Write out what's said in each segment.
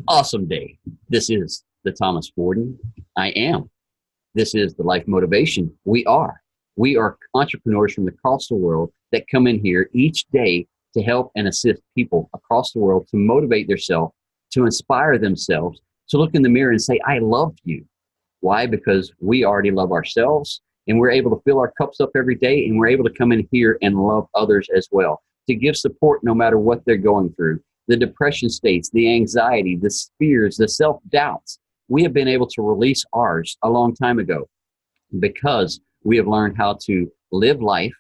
Awesome day. This is the Thomas Warden. I am. This is the life motivation. We are. We are entrepreneurs from across the world that come in here each day to help and assist people across the world to motivate themselves, to inspire themselves, to look in the mirror and say, I love you. Why? Because we already love ourselves and we're able to fill our cups up every day, and we're able to come in here and love others as well, to give support no matter what they're going through. The depression states, the anxiety, the fears, the self-doubts. We have been able to release ours a long time ago because we have learned how to live life.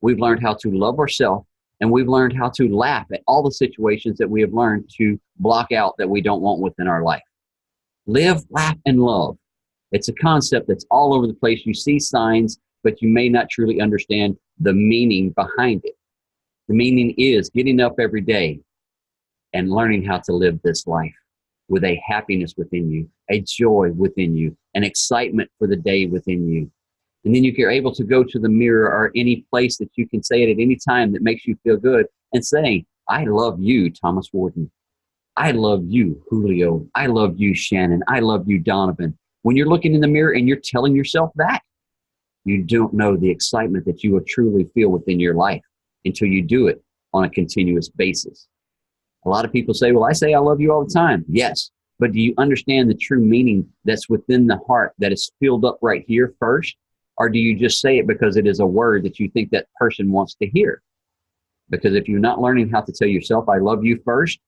We've learned how to love ourselves, and we've learned how to laugh at all the situations that we have learned to block out that we don't want within our life. Live, laugh, and love. It's a concept that's all over the place. You see signs, but you may not truly understand the meaning behind it. The meaning is getting up every day and learning how to live this life with a happiness within you, a joy within you, an excitement for the day within you. And then you're able to go to the mirror or any place that you can say it at any time that makes you feel good and saying, I love you, Thomas Warden. I love you, Julio. I love you, Shannon. I love you, Donovan. When you're looking in the mirror and you're telling yourself that, you don't know the excitement that you will truly feel within your life until you do it on a continuous basis. A lot of people say, well, I say I love you all the time. Yes, but do you understand the true meaning that's within the heart that is filled up right here first? Or do you just say it because it is a word that you think that person wants to hear? Because if you're not learning how to tell yourself, I love you first,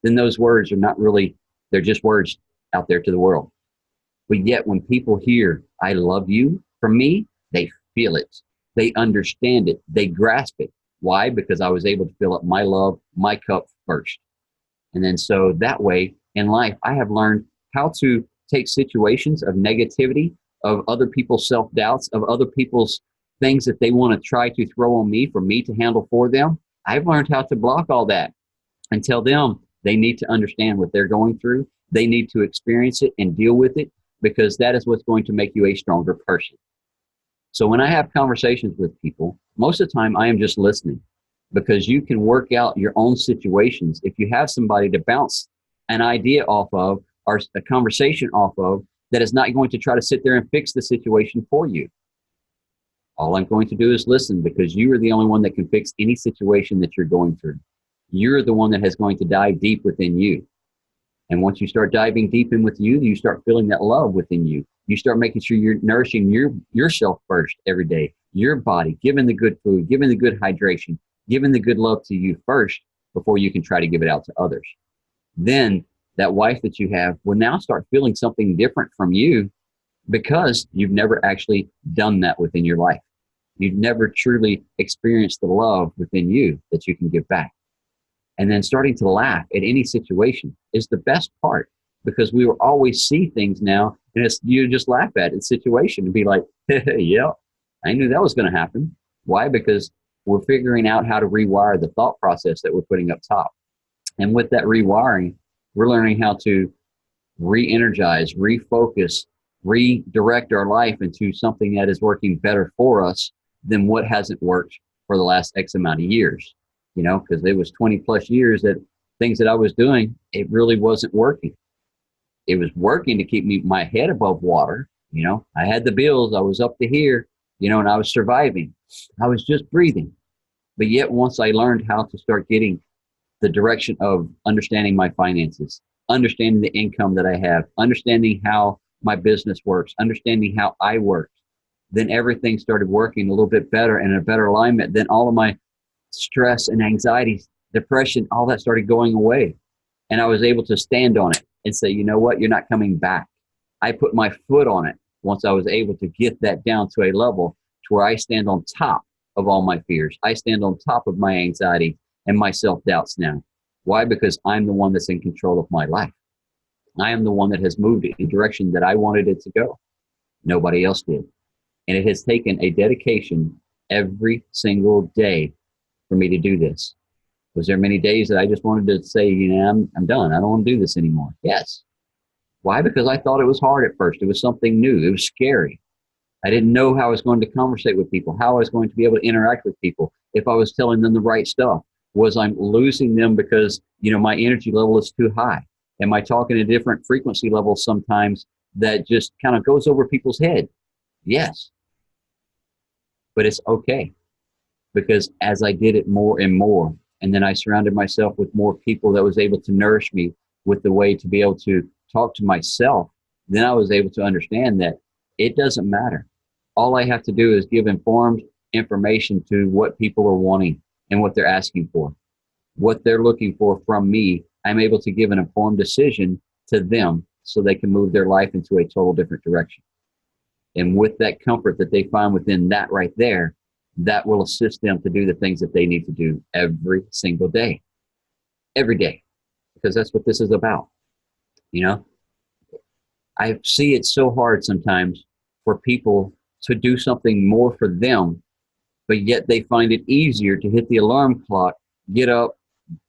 then those words are not really, they're just words out there to the world. But yet when people hear, I love you from me, they feel it. They understand it. They grasp it. Why? Because I was able to fill up my love, my cup first. And then so that way in life, I have learned how to take situations of negativity, of other people's self-doubts, of other people's things that they want to try to throw on me for me to handle for them. I've learned how to block all that and tell them they need to understand what they're going through. They need to experience it and deal with it, because that is what's going to make you a stronger person. So when I have conversations with people, most of the time I am just listening, because you can work out your own situations if you have somebody to bounce an idea off of or a conversation off of that is not going to try to sit there and fix the situation for you. All I'm going to do is listen, because you are the only one that can fix any situation that you're going through. You're the one that is going to dive deep within you. And once you start diving deep in with you, you start feeling that love within you. You start making sure you're nourishing yourself first every day, your body, giving the good food, giving the good hydration, giving the good love to you first before you can try to give it out to others. Then that wife that you have will now start feeling something different from you, because you've never actually done that within your life. You've never truly experienced the love within you that you can give back. And then starting to laugh at any situation is the best part, because we will always see things now, and it's, you just laugh at the situation and be like, yeah, I knew that was going to happen. Why? Because we're figuring out how to rewire the thought process that we're putting up top. And with that rewiring, we're learning how to re-energize, refocus, redirect our life into something that is working better for us than what hasn't worked for the last X amount of years. You know, because it was 20 plus years that things that I was doing, it really wasn't working. It was working to keep my head above water. You know, I had the bills, I was up to here, you know, and I was surviving. I was just breathing. But yet once I learned how to start getting the direction of understanding my finances, understanding the income that I have, understanding how my business works, understanding how I work, then everything started working a little bit better and in a better alignment. Then all of my stress and anxiety, depression, all that started going away. And I was able to stand on it and say, you know what, you're not coming back. I put my foot on it once I was able to get that down to a level to where I stand on top of all my fears. I stand on top of my anxiety and my self-doubts now. Why? Because I'm the one that's in control of my life. I am the one that has moved it in the direction that I wanted it to go. Nobody else did. And it has taken a dedication every single day for me to do this. Was there many days that I just wanted to say, you know, I'm done. I don't want to do this anymore? Yes. Why? Because I thought it was hard at first. It was something new. It was scary. I didn't know how I was going to conversate with people, how I was going to be able to interact with people, if I was telling them the right stuff. Was I'm losing them because, my energy level is too high? Am I talking a different frequency level sometimes that just kind of goes over people's head? Yes. But it's okay, because as I did it more and more, and then I surrounded myself with more people that was able to nourish me with the way to be able to talk to myself, then I was able to understand that it doesn't matter. All I have to do is give informed information to what people are wanting and what they're asking for, what they're looking for from me. I'm able to give an informed decision to them so they can move their life into a total different direction. And with that comfort that they find within that right there, that will assist them to do the things that they need to do every single day, every day, because that's what this is about. I see it so hard sometimes for people to do something more for them, but yet they find it easier to hit the alarm clock, get up,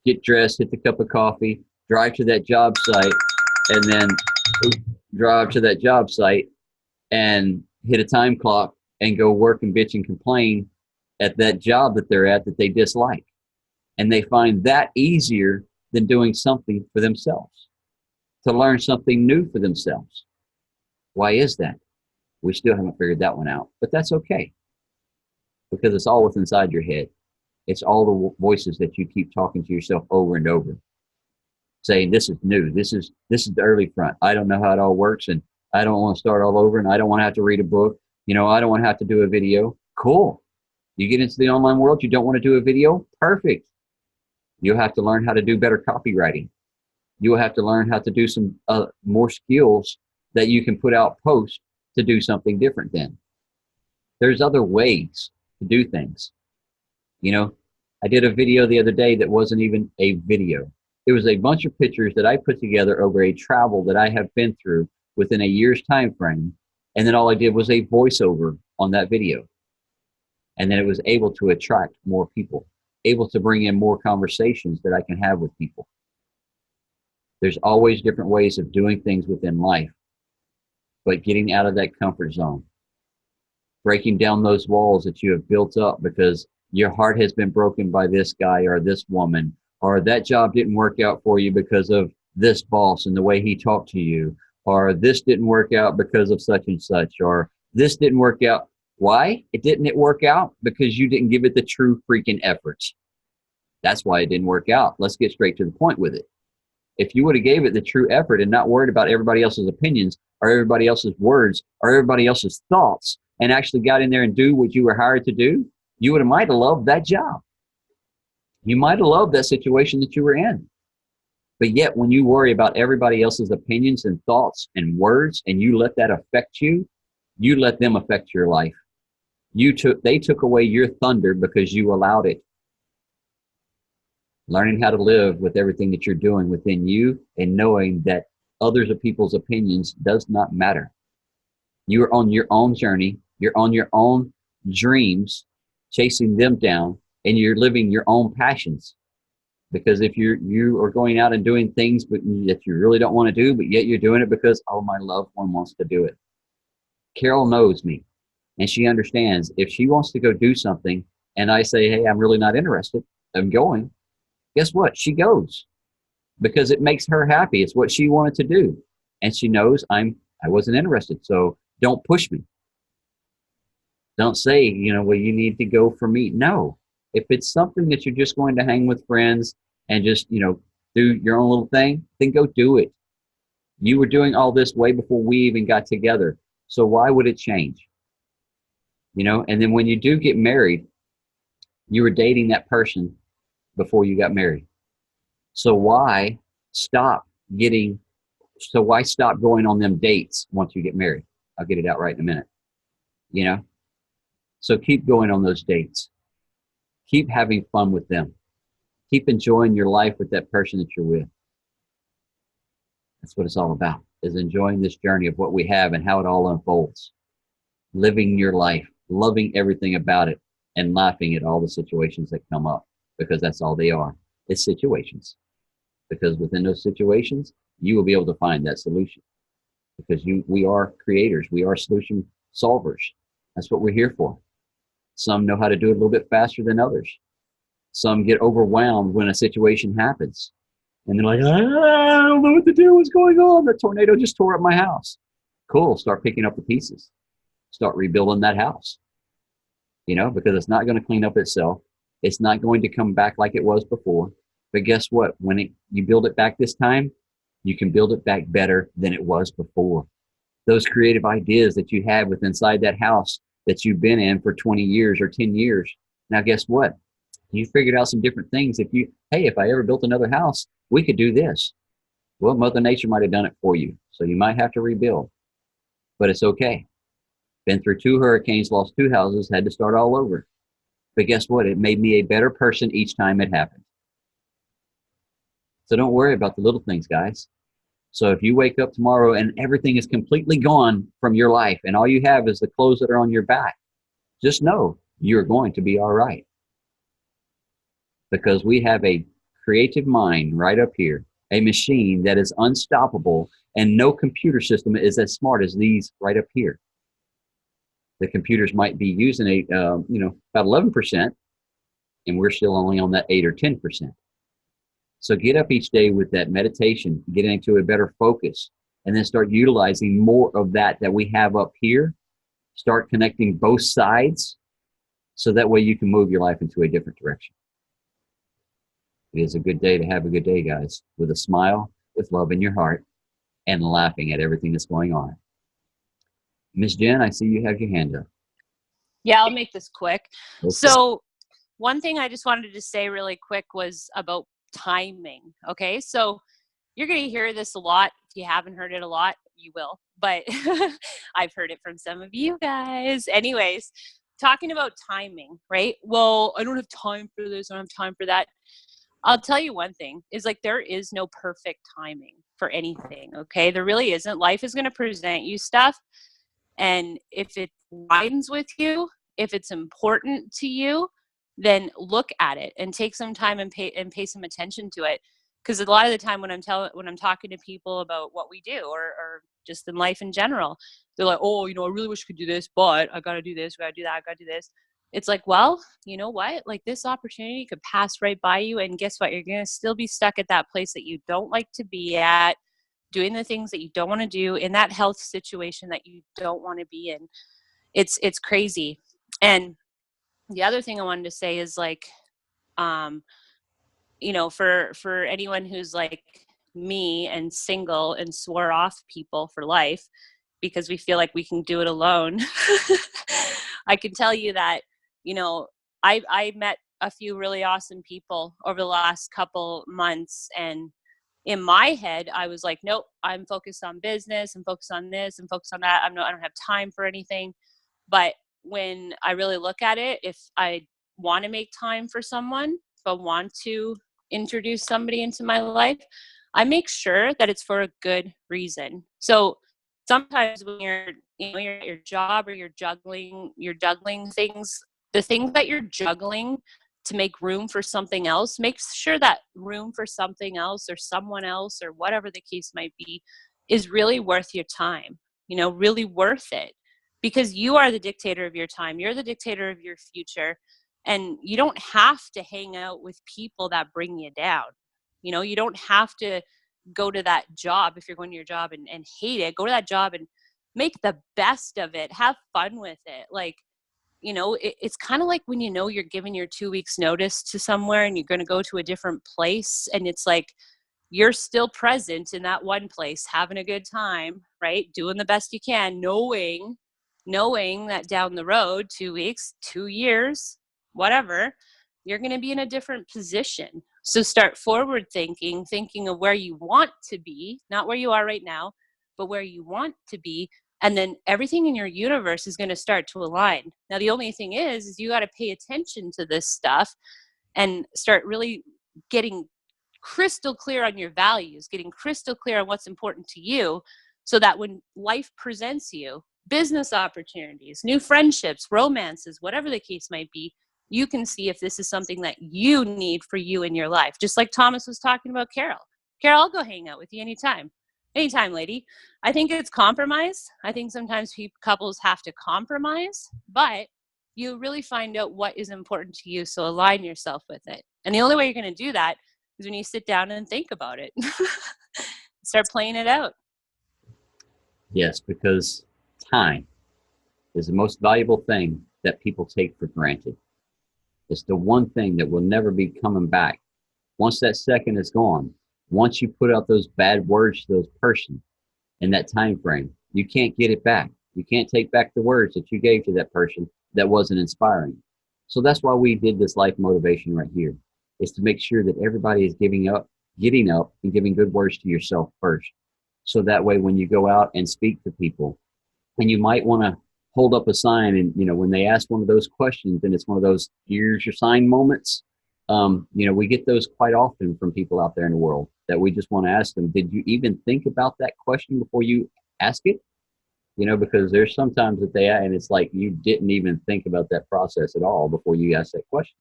get dressed, hit the cup of coffee, drive to that job site, and then drive to that job site and hit a time clock and go work and bitch and complain at that job that they're at that they dislike. And they find that easier than doing something for themselves, to learn something new for themselves. Why is that? We still haven't figured that one out, but that's okay, because it's all what's inside your head. It's all the voices that you keep talking to yourself over and over, saying, this is new. This is the early front. I don't know how it all works, and I don't want to start all over, and I don't want to have to read a book. I don't want to have to do a video. Cool. You get into the online world, you don't want to do a video? Perfect. You'll have to learn how to do better copywriting. You'll have to learn how to do some more skills that you can put out posts to do something different then. There's other ways to do things. I did a video the other day that wasn't even a video. It was a bunch of pictures that I put together over a travel that I have been through within a year's time frame. And then all I did was a voiceover on that video. And then it was able to attract more people, able to bring in more conversations that I can have with people. There's always different ways of doing things within life, but getting out of that comfort zone, breaking down those walls that you have built up because your heart has been broken by this guy or this woman, or that job didn't work out for you because of this boss and the way he talked to you, or this didn't work out because of such and such, or this didn't work out. Why? It didn't work out because you didn't give it the true freaking efforts. That's why it didn't work out. Let's get straight to the point with it. If you would have gave it the true effort and not worried about everybody else's opinions or everybody else's words or everybody else's thoughts, and actually got in there and do what you were hired to do, you might have loved that job. You might have loved that situation that you were in. But yet when you worry about everybody else's opinions and thoughts and words, and you let that affect you, you let them affect your life. They took away your thunder because you allowed it. Learning how to live with everything that you're doing within you and knowing that others or people's opinions does not matter. You are on your own journey. You're on your own dreams, chasing them down, and you're living your own passions. Because if you are going out and doing things that you really don't want to do, but yet you're doing it because, oh, my loved one wants to do it. Carol knows me, and she understands if she wants to go do something and I say, hey, I'm really not interested, I'm going, guess what? She goes because it makes her happy. It's what she wanted to do. And she knows I wasn't interested. So don't push me. Don't say, well, you need to go for me. No. If it's something that you're just going to hang with friends and just, do your own little thing, then go do it. You were doing all this way before we even got together. So why would it change? And then when you do get married, you were dating that person before you got married. So why stop going on them dates once you get married? I'll get it out right in a minute. So keep going on those dates. Keep having fun with them. Keep enjoying your life with that person that you're with. That's what it's all about, is enjoying this journey of what we have and how it all unfolds. Living your life, loving everything about it, and laughing at all the situations that come up, because that's all they are. It's situations. Because within those situations, you will be able to find that solution. Because we are creators. We are solution solvers. That's what we're here for. Some know how to do it a little bit faster than others. Some get overwhelmed when a situation happens. And they're like, I don't know what to do. What's going on? The tornado just tore up my house. Cool. Start picking up the pieces. Start rebuilding that house, because it's not going to clean up itself. It's not going to come back like it was before. But guess what? When you build it back this time, you can build it back better than it was before. Those creative ideas that you had with inside that house that you've been in for 20 years or 10 years. Now, guess what? You figured out some different things. If I ever built another house, we could do this. Well, Mother Nature might have done it for you. So you might have to rebuild, but it's okay. Been through 2 hurricanes, lost 2 houses, had to start all over. But guess what? It made me a better person each time it happened. So don't worry about the little things, guys. So if you wake up tomorrow and everything is completely gone from your life and all you have is the clothes that are on your back, just know you're going to be all right. Because we have a creative mind right up here, a machine that is unstoppable, and no computer system is as smart as these right up here. The computers might be using about 11%, and we're still only on that 8 or 10%. So get up each day with that meditation, get into a better focus, and then start utilizing more of that we have up here. Start connecting both sides so that way you can move your life into a different direction. It is a good day to have a good day, guys, with a smile, with love in your heart, and laughing at everything that's going on. Miss Jenn, I see you have your hand up. Yeah, I'll make this quick. Okay. So one thing I just wanted to say really quick was about timing. Okay. So you're going to hear this a lot. If you haven't heard it a lot, you will, but I've heard it from some of you guys. Anyways, talking about timing, right? Well, I don't have time for this. I don't have time for that. I'll tell you one thing is there is no perfect timing for anything. Okay. There really isn't. Life is going to present you stuff. And if it aligns with you, if it's important to you, then look at it and take some time and pay some attention to it. Because a lot of the time when I'm talking to people about what we do or just in life in general, they're like, oh, I really wish I could do this, but I got to do this, I got to do that, I got to do this. It's like, well, you know what? This opportunity could pass right by you. And guess what? You're going to still be stuck at that place that you don't like to be at, doing the things that you don't want to do, in that health situation that you don't want to be in. It's crazy. And the other thing I wanted to say is for anyone who's like me and single and swore off people for life because we feel like we can do it alone. I can tell you that, I met a few really awesome people over the last couple months, and in my head, I was like, nope, I'm focused on business. I'm focused on this. I'm focused on that. I don't have time for anything. But when I really look at it, if I want to make time for someone, if I want to introduce somebody into my life, I make sure that it's for a good reason. So sometimes when you're at your job or you're juggling things, the things that you're juggling to make room for something else, make sure that room for something else or someone else or whatever the case might be is really worth your time, really worth it, because you are the dictator of your time. You're the dictator of your future, and you don't have to hang out with people that bring you down. You don't have to go to that job. If you're going to your job and hate it, go to that job and make the best of it. Have fun with it. It's kind of like when you're giving your 2 weeks notice to somewhere and you're going to go to a different place, and it's like you're still present in that one place, having a good time, right? Doing the best you can, knowing that down the road, 2 weeks, 2 years, whatever, you're going to be in a different position. So start forward thinking of where you want to be, not where you are right now, but where you want to be. And then everything in your universe is going to start to align. Now, the only thing is you got to pay attention to this stuff and start really getting crystal clear on your values, getting crystal clear on what's important to you, so that when life presents you business opportunities, new friendships, romances, whatever the case might be, you can see if this is something that you need for you in your life. Just like Thomas was talking about Carol. Carol, I'll go hang out with you anytime. Anytime, lady. I think it's compromise. I think sometimes couples have to compromise, but you really find out what is important to you. So align yourself with it. And the only way you're going to do that is when you sit down and think about it. Start playing it out. Yes, because time is the most valuable thing that people take for granted. It's the one thing that will never be coming back. Once that second is gone, once you put out those bad words to those person in that time frame, you can't get it back. You can't take back the words that you gave to that person that wasn't inspiring. So that's why we did this life motivation right here, is to make sure that everybody is getting up and giving good words to yourself first. So that way when you go out and speak to people, and you might want to hold up a sign, and when they ask one of those questions, and it's one of those here's your sign moments. We get those quite often from people out there in the world that we just want to ask them, did you even think about that question before you ask it? Because there's sometimes that and it's like you didn't even think about that process at all before you ask that question.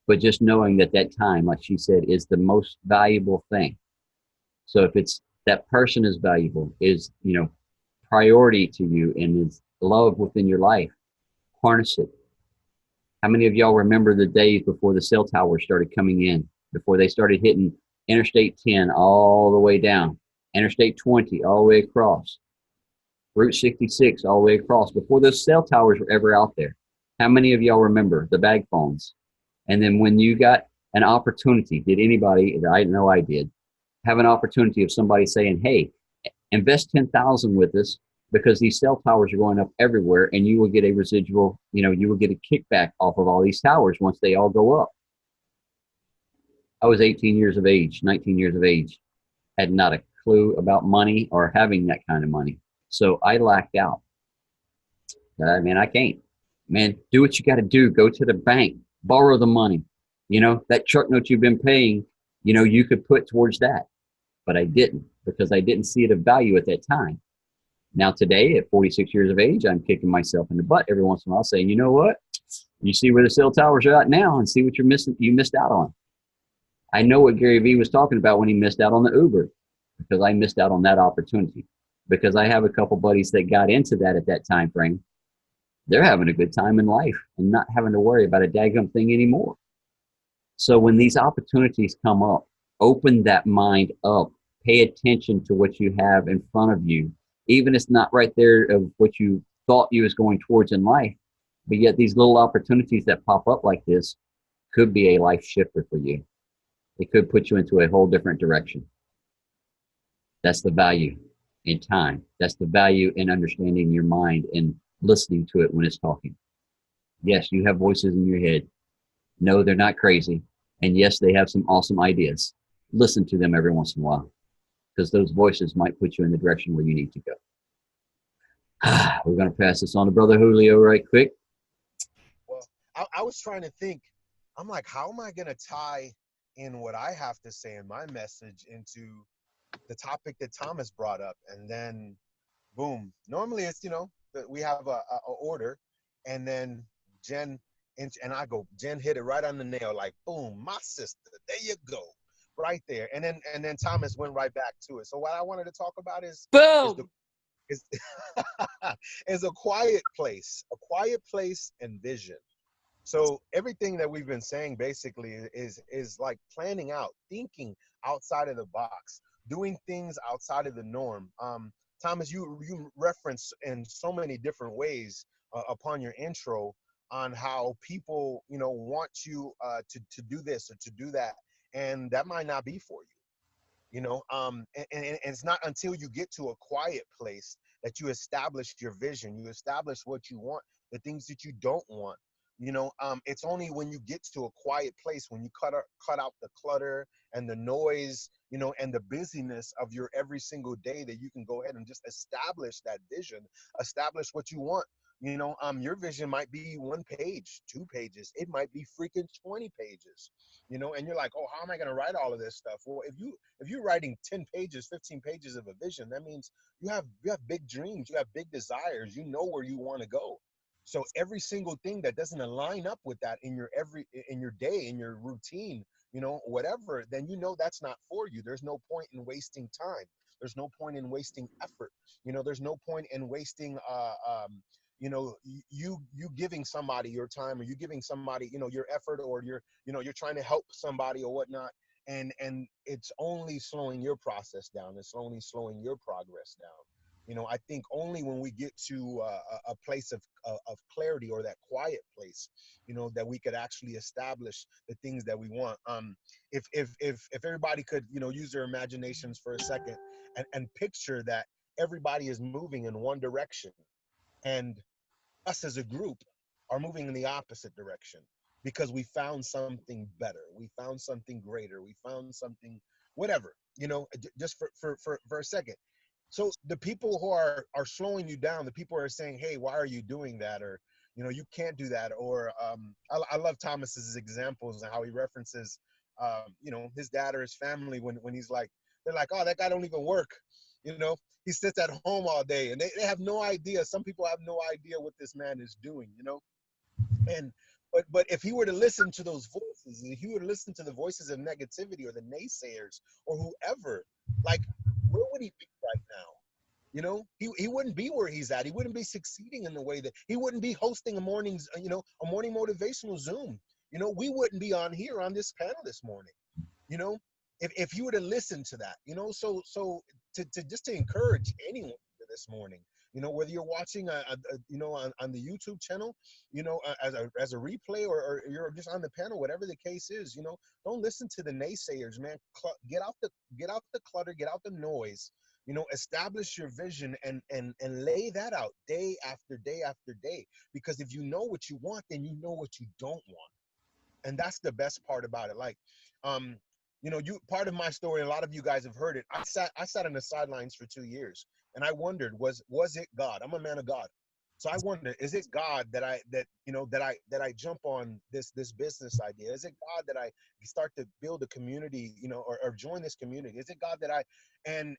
But just knowing that time, like she said, is the most valuable thing. So if it's that person is valuable, is priority to you, and is love within your life, harness it. How many of y'all remember the days before the cell towers started coming in, before they started hitting Interstate 10 all the way down, Interstate 20 all the way across, Route 66 all the way across, before those cell towers were ever out there? How many of y'all remember the bag phones? And then when you got an opportunity, did anybody, I know I did, have an opportunity of somebody saying, hey, invest 10,000 with us, because these cell towers are going up everywhere, and you will get a residual, you will get a kickback off of all these towers once they all go up. I was 18 years of age, 19 years of age, had not a clue about money or having that kind of money. So I lacked out. I can't. Man, do what you got to do. Go to the bank, borrow the money. That truck note you've been paying, you could put towards that. But I didn't, because I didn't see it of value at that time. Now today, at 46 years of age, I'm kicking myself in the butt every once in a while, saying, you know what? You see where the cell towers are at now, and see what you missed out on. I know what Gary Vee was talking about when he missed out on the Uber, because I missed out on that opportunity. Because I have a couple buddies that got into that at that time frame. They're having a good time in life and not having to worry about a daggum thing anymore. So when these opportunities come up, open that mind up. Pay attention to what you have in front of you. Even if it's not right there of what you thought you was going towards in life, but yet these little opportunities that pop up like this could be a life shifter for you. It could put you into a whole different direction. That's the value in time. That's the value in understanding your mind and listening to it when it's talking. Yes, you have voices in your head. No, they're not crazy. And yes, they have some awesome ideas. Listen to them every once in a while, because those voices might put you in the direction where you need to go. We're going to pass this on to Brother Julio right quick. Well, I was trying to think. I'm like, how am I going to tie in what I have to say in my message into the topic that Thomas brought up? And then, boom. Normally it's, we have a order, and then Jenn, and I go, Jenn hit it right on the nail, like, boom, my sister, there you go. Right there. And then Thomas went right back to it. So what I wanted to talk about is Boom. is is a quiet place and vision. So everything that we've been saying basically is like planning out, thinking outside of the box, doing things outside of the norm. Thomas, you reference in so many different ways upon your intro on how people want you to do this or to do that, and that might not be for you. And it's not until you get to a quiet place that you establish your vision, you establish what you want, the things that you don't want. It's only when you get to a quiet place, when you cut out the clutter and the noise, and the busyness of your every single day, that you can go ahead and just establish that vision, establish what you want. Your vision might be 1 page, 2 pages, it might be freaking 20 pages, and you're like, oh, how am I going to write all of this stuff? Well, if you're writing 10 pages, 15 pages of a vision, that means you have big dreams, you have big desires, you know where you want to go. So every single thing that doesn't align up with that in your day, in your routine, whatever, then that's not for you. There's no point in wasting time. There's no point in wasting effort. There's no point in wasting you giving somebody your time, or you giving somebody, your effort, or you're trying to help somebody or whatnot, and it's only slowing your process down. It's only slowing your progress down. I think only when we get to a place of clarity, or that quiet place, that we could actually establish the things that we want. If everybody could, use their imaginations for a second, and picture that everybody is moving in one direction, and us as a group are moving in the opposite direction, because we found something better, we found something greater, we found something, whatever, just for a second. So the people who are slowing you down, the people who are saying, hey, why are you doing that, or you can't do that, or I love Thomas's examples and how he references his dad or his family, when he's like, they're like, oh, that guy don't even work, he sits at home all day, and they have no idea. Some people have no idea what this man is doing, and but if he were to listen to those voices, if he were to listen to the voices of negativity, or the naysayers, or whoever, like, where would he be right now? He wouldn't be where he's at. He wouldn't be succeeding in the way that he wouldn't be hosting a morning's, a morning motivational Zoom. We wouldn't be on here on this panel this morning. If you were to listen to that, so to just to encourage anyone this morning, whether you're watching on the YouTube channel, as a replay, or you're just on the panel, whatever the case is, don't listen to the naysayers, man. Get out the clutter, get out the noise, establish your vision, and lay that out day after day after day. Because if you know what you want, then you know what you don't want. And that's the best part about it. Like, you part of my story, a lot of you guys have heard it. I sat on the sidelines for 2 years, and I wondered, was it God? I'm a man of God. So I wondered, is it God that I jump on this business idea? Is it God that I start to build a community, or join this community? Is it God that and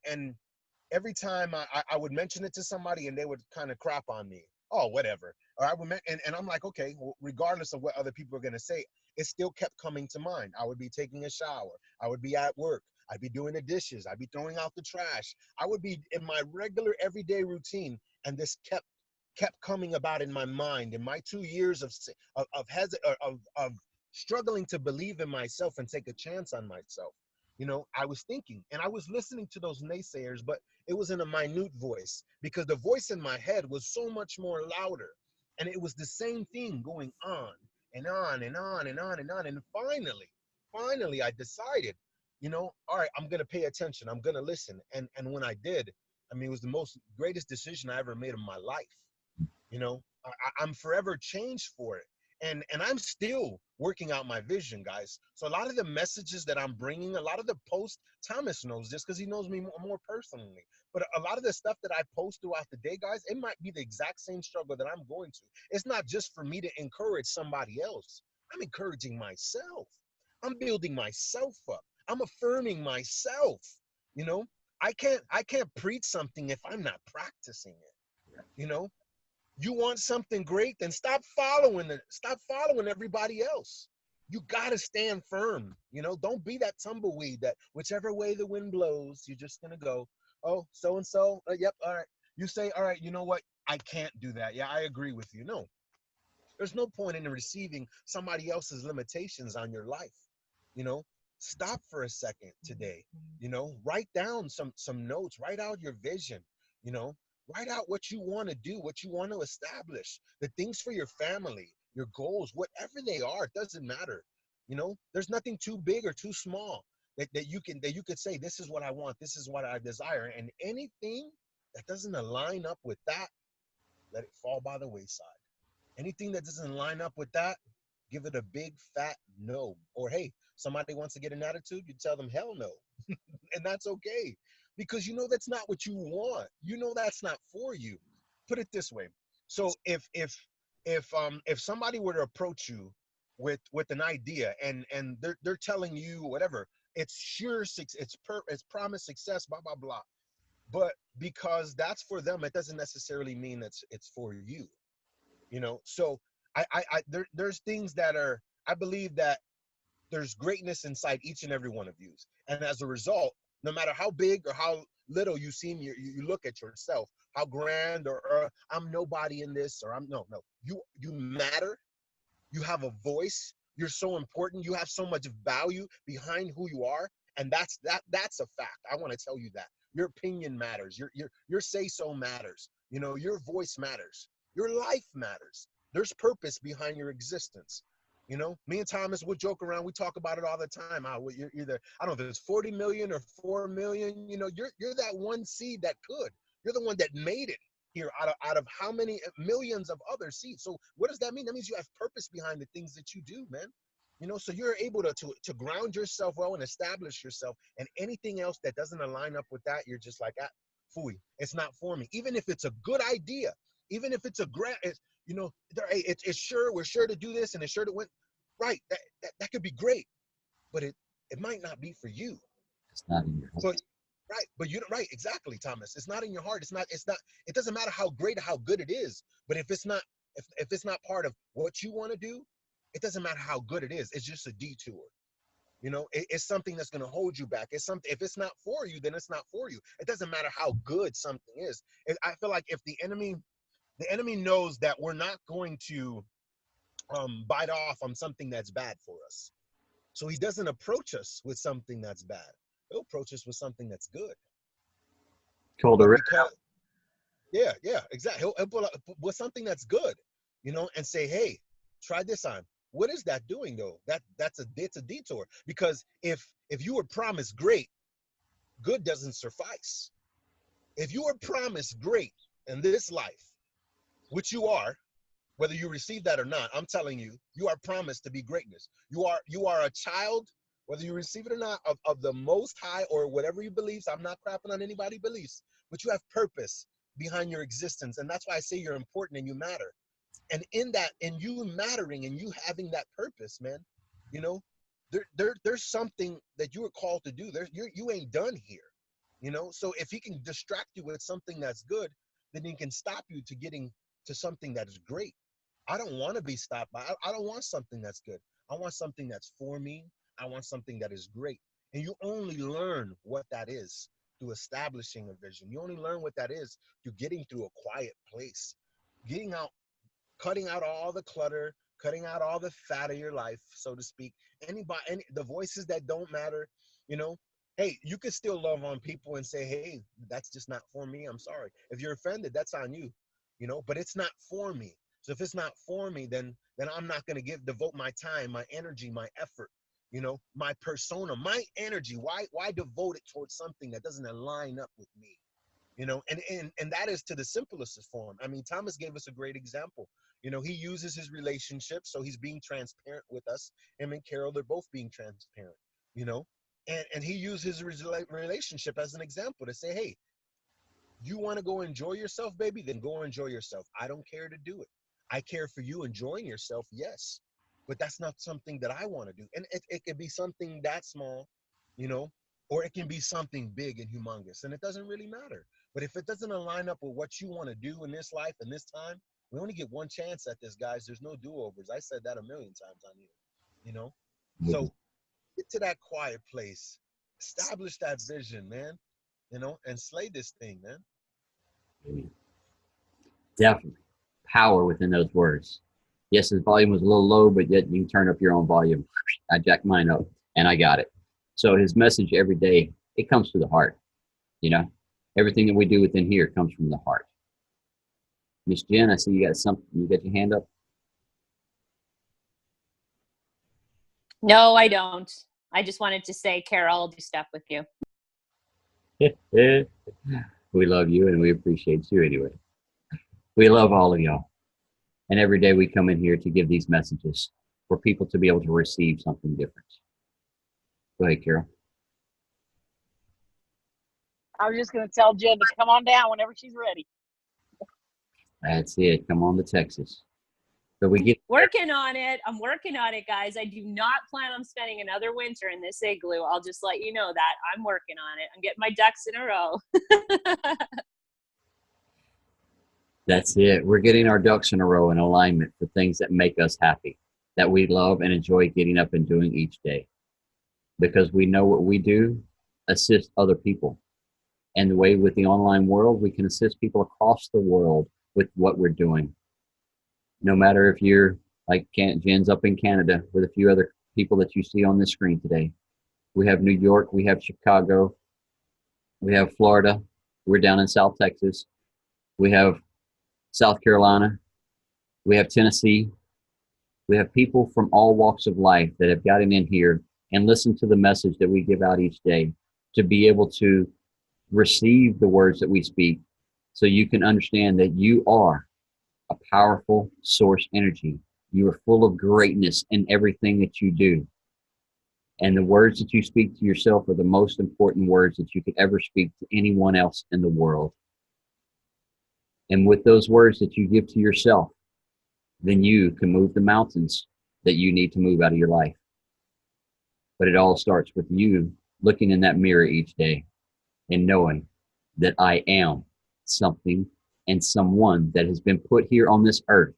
every time I would mention it to somebody, and they would kind of crap on me. Oh, whatever. Or I would, and I'm like, okay, well, regardless of what other people are going to say, it still kept coming to mind. I would be taking a shower. I would be at work. I'd be doing the dishes. I'd be throwing out the trash. I would be in my regular everyday routine. And this kept coming about in my mind. In my 2 years of struggling to believe in myself and take a chance on myself, I was thinking, and I was listening to those naysayers, but it was in a minute voice, because the voice in my head was so much more louder. And it was the same thing going on and on and on and on and on. And finally, I decided, all right, I'm going to pay attention. I'm going to listen. And when I did, I mean, it was the most greatest decision I ever made in my life. I'm forever changed for it. And I'm still working out my vision, guys. So a lot of the messages that I'm bringing, a lot of the posts, Thomas knows this because he knows me more personally. But a lot of the stuff that I post throughout the day, guys, it might be the exact same struggle that I'm going to. It's not just for me to encourage somebody else. I'm encouraging myself. I'm building myself up. I'm affirming myself. I can't preach something if I'm not practicing it. You want something great, then stop following everybody else. You got to stand firm. Don't be that tumbleweed that whichever way the wind blows, you're just going to go, oh, so-and-so, yep, all right. You say, all right, you know what? I can't do that. Yeah, I agree with you. No, there's no point in receiving somebody else's limitations on your life. Stop for a second today, write down some notes, write out your vision, write out what you want to do, what you want to establish, the things for your family, your goals, whatever they are. It doesn't matter. There's nothing too big or too small that you could say, this is what I want, this is what I desire. And anything that doesn't align up with that, let it fall by the wayside. Anything that doesn't line up with that, give it a big fat no. Or hey, somebody wants to get an attitude, you tell them hell no. And that's okay. Because that's not what you want. That's not for you. Put it this way. So if somebody were to approach you with an idea, and they're telling you whatever, it's sure, it's promised success, blah blah blah. But because that's for them, it doesn't necessarily mean it's for you. So there's things that are, I believe that there's greatness inside each and every one of you. And as a result, no matter how big or how little you seem, you look at yourself, how grand, or I'm nobody in this, or no, you matter. You have a voice. You're so important. You have so much value behind who you are. And that's a fact. I want to tell you that. Your opinion matters. Your say-so matters. You know, your voice matters. Your life matters. There's purpose behind your existence. You know, me and Thomas would joke around. We talk about it all the time. You're either, I don't know if it's 40 million or 4 million. You know, you're that one seed that could. You're the one that made it here out of how many millions of other seeds. So what does that mean? That means you have purpose behind the things that you do, man. You know, so you're able to ground yourself well and establish yourself, and anything else that doesn't align up with that, you're just like, phooey, it's not for me. Even if it's a good idea, even if it's a grant, you know, it's sure, we're sure to do this, and it's sure to win. Right, that could be great, but it might not be for you. It's not in your So, right, but you right, exactly, Thomas. It's not in your heart. It's not. It doesn't matter how great or how good it is. But if it's not, if it's not part of what you want to do, it doesn't matter how good it is. It's just a detour. You know, it's something that's going to hold you back. It's something. If it's not for you, then it's not for you. It doesn't matter how good something is. I feel like if the enemy knows that we're not going to bite off on something that's bad for us, so he doesn't approach us with something that's bad. He'll approach us with something that's good. cold to Yeah, exactly. He'll pull up with something that's good, you know, and say, hey, try this on. What is that doing though? It's a detour. Because if you were promised great, good doesn't suffice. If you were promised great in this life, which you are, whether you receive that or not, I'm telling you, you are promised to be greatness. You are a child, whether you receive it or not, of the Most High, or whatever you believe. I'm not crapping on anybody's beliefs, but you have purpose behind your existence. And that's why I say you're important and you matter. And in that, in you mattering and you having that purpose, man, you know, there's something that you were called to do. You ain't done here, you know? So if he can distract you with something that's good, then he can stop you to getting to something that is great. I don't want to be stopped by, I don't want something that's good. I want something that's for me. I want something that is great. And you only learn what that is through establishing a vision. You only learn what that is through getting through a quiet place, cutting out all the clutter, cutting out all the fat of your life, so to speak. The voices that don't matter, you know. Hey, you can still love on people and say, hey, that's just not for me. I'm sorry. If you're offended, that's on you, you know, but it's not for me. So if it's not for me, then I'm not going to devote my time, my energy, my effort, you know, my persona, my energy. Why devote it towards something that doesn't align up with me? You know, and that is to the simplest form. I mean, Thomas gave us a great example. You know, he uses his relationship, so he's being transparent with us. Him and Carol, they're both being transparent, you know, and he uses his relationship as an example to say, hey, you want to go enjoy yourself, baby? Then go enjoy yourself. I don't care to do it. I care for you enjoying yourself, yes, but that's not something that I want to do. And it could be something that small, you know, or it can be something big and humongous, and it doesn't really matter. But if it doesn't align up with what you want to do in this life and this time, we only get one chance at this, guys. There's no do-overs. I said that a million times on here, you know? So get to that quiet place, establish that vision, man, you know, and slay this thing, man. Definitely power within those words. Yes, his volume was a little low, but yet you can turn up your own volume. I jacked mine up and I got it. So his message every day, it comes from the heart. You know, everything that we do within here comes from the heart. Miss Jenn, I see you got something. You got your hand up? No, I don't. I just wanted to say, Carol, I'll do stuff with you. We love you and we appreciate you anyway. We love all of y'all. And every day we come in here to give these messages for people to be able to receive something different. Go ahead, Carol. I was just going to tell Jenn to come on down whenever she's ready. That's it. Come on to Texas. So we get working on it. I'm working on it, guys. I do not plan on spending another winter in this igloo. I'll just let you know that. I'm working on it. I'm getting my ducks in a row. That's it. We're getting our ducks in a row in alignment for things that make us happy, that we love and enjoy getting up and doing each day. Because we know what we do assist other people. And the way with the online world, we can assist people across the world with what we're doing. No matter if you're like Jenn's up in Canada with a few other people that you see on the screen today. We have New York, we have Chicago, we have Florida, we're down in South Texas, we have South Carolina, we have Tennessee. We have people from all walks of life that have gotten in here and listened to the message that we give out each day to be able to receive the words that we speak, so you can understand that you are a powerful source energy. You are full of greatness in everything that you do. And the words that you speak to yourself are the most important words that you could ever speak to anyone else in the world. And with those words that you give to yourself, then you can move the mountains that you need to move out of your life. But it all starts with you looking in that mirror each day and knowing that I am something and someone that has been put here on this earth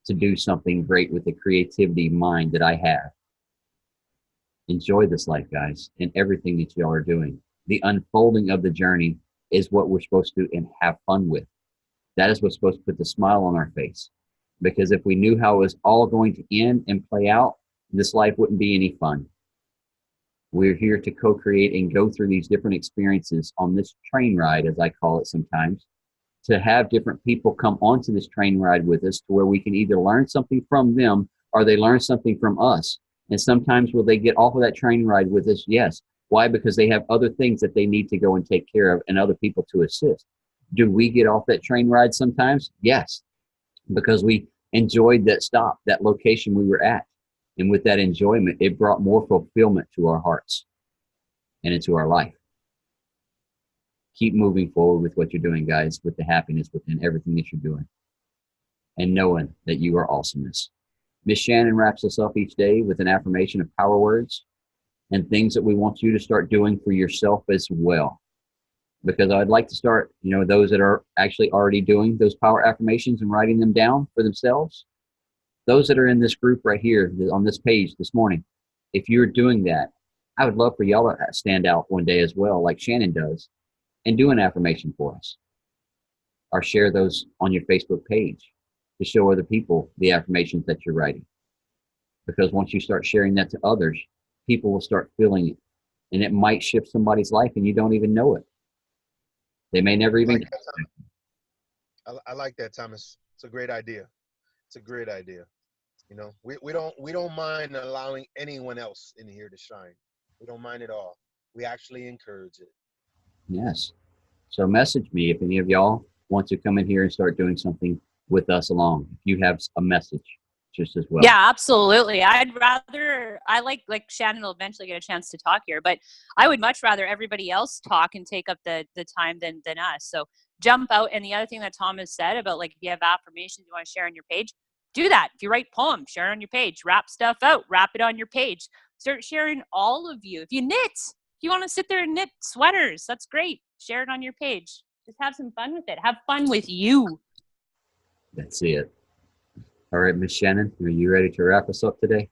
to do something great with the creativity mind that I have. Enjoy this life, guys, and everything that y'all are doing. The unfolding of the journey is what we're supposed to and have fun with. That is what's supposed to put the smile on our face. Because if we knew how it was all going to end and play out, this life wouldn't be any fun. We're here to co-create and go through these different experiences on this train ride, as I call it sometimes, to have different people come onto this train ride with us to where we can either learn something from them or they learn something from us. And sometimes will they get off of that train ride with us? Yes. Why? Because they have other things that they need to go and take care of and other people to assist. Do we get off that train ride sometimes? Yes, because we enjoyed that stop, that location we were at. And with that enjoyment, it brought more fulfillment to our hearts and into our life. Keep moving forward with what you're doing, guys, with the happiness within everything that you're doing. And knowing that you are awesomeness. Miss Shannon wraps us up each day with an affirmation of power words and things that we want you to start doing for yourself as well. Because I'd like to start, those that are actually already doing those power affirmations and writing them down for themselves. Those that are in this group right here on this page this morning, if you're doing that, I would love for y'all to stand out one day as well, like Shannon does, and do an affirmation for us. Or share those on your Facebook page to show other people the affirmations that you're writing. Because once you start sharing that to others, people will start feeling it. And it might shift somebody's life and you don't even know it. They may never even. I like that, Thomas. It's a great idea. It's a great idea. We don't mind allowing anyone else in here to shine. We don't mind at all. We actually encourage it. Yes. So message me if any of y'all want to come in here and start doing something with us along. If you have a message just as well. Yeah, absolutely. I like Shannon will eventually get a chance to talk here, but I would much rather everybody else talk and take up the time than us. So jump out. And the other thing that Thomas said about, like, if you have affirmations you want to share on your page, do that. If you write poems, share on your page, rap stuff out, wrap it on your page, start sharing all of you. If you knit, if you want to sit there and knit sweaters, that's great. Share it on your page. Just have some fun with it. Have fun with you. That's it. All right, Miss Shannon, are you ready to wrap us up today?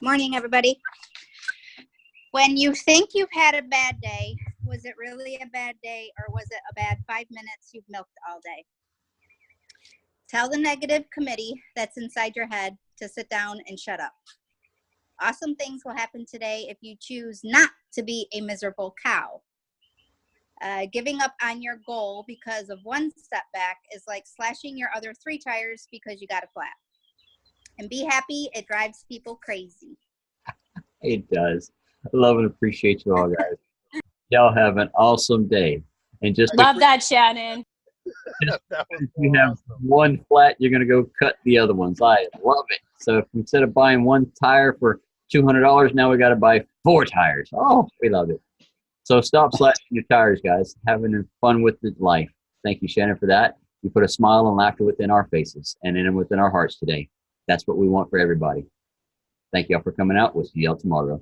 Morning, everybody. When you think you've had a bad day, was it really a bad day, or was it a bad 5 minutes you've milked all day? Tell the negative committee that's inside your head to sit down and shut up. Awesome things will happen today if you choose not to be a miserable cow. Giving up on your goal because of one setback is like slashing your other 3 tires because you got a flat. And be happy, it drives people crazy. It does. I love and appreciate you all, guys. Y'all have an awesome day. And just Love that, Shannon. That was if you have awesome. one flat, you're going to go cut the other ones. I love it. So if instead of buying one tire for $200, now we got to buy 4 tires. Oh, we love it. So stop slashing your tires, guys. Having fun with the life. Thank you, Shannon, for that. You put a smile and laughter within our faces and within our hearts today. That's what we want for everybody. Thank you all for coming out. We'll see y'all tomorrow.